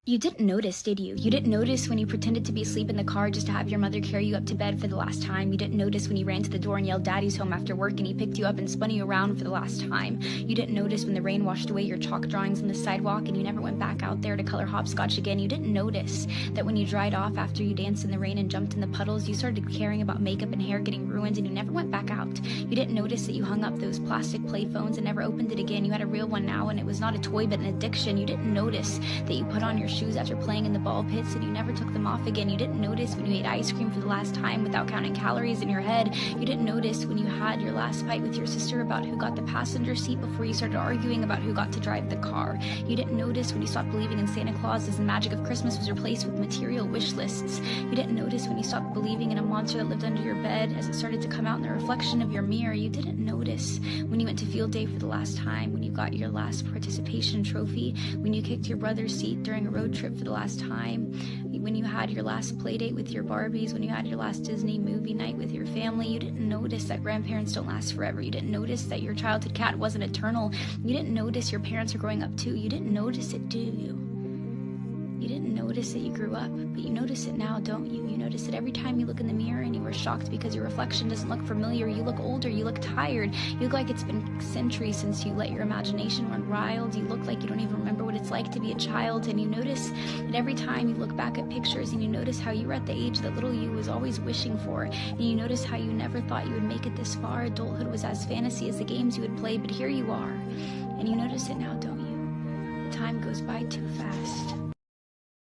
You didn't notice, did you? You didn't notice when you pretended to be asleep in the car just to have your mother carry you up to bed for the last time. You didn't notice when you ran to the door and yelled "Daddy's home" after work and he picked you up and spun you around for the last time. You didn't notice when the rain washed away your chalk drawings on the sidewalk and you never went back out there to color hopscotch again. You didn't notice that when you dried off after you danced in the rain and jumped in the puddles, you started caring about makeup and hair getting ruined and you never went back out. You didn't notice that you hung up those plastic play phones and never opened it again. You had a real one now and it was not a toy but an addiction. You didn't notice that you put on your shoes after playing in the ball pits and you never took them off again. You didn't notice when you ate ice cream for the last time without counting calories in your head. You didn't notice when you had your last fight with your sister about who got the passenger seat before you started arguing about who got to drive the car. You didn't notice when you stopped believing in Santa Claus as the magic of Christmas was replaced with material wish lists. You didn't notice when you stopped believing in a monster that lived under your bed as it started to come out in the reflection of your mirror. You didn't notice when you went to field day for the last time, when you got your last participation trophy, when you kicked your brother's seat during a road trip for the last time, when you had your last play date with your Barbies, when you had your last Disney movie night with your family. You didn't notice that grandparents don't last forever. You didn't notice that your childhood cat wasn't eternal. You didn't notice your parents are growing up too. You didn't notice it, do you? You didn't notice that you grew up, but you notice it now, don't you? You notice it every time you look in the mirror and you were shocked because your reflection doesn't look familiar. You look older, you look tired, you look like it's been centuries since you let your imagination run wild. You look like you don't even remember what it's like to be a child, and you notice that every time you look back at pictures and you notice how you were at the age that little you was always wishing for, and you notice how you never thought you would make it this far. Adulthood was as fantasy as the games you would play, but here you are, and you notice it now, don't you? The time goes by too fast.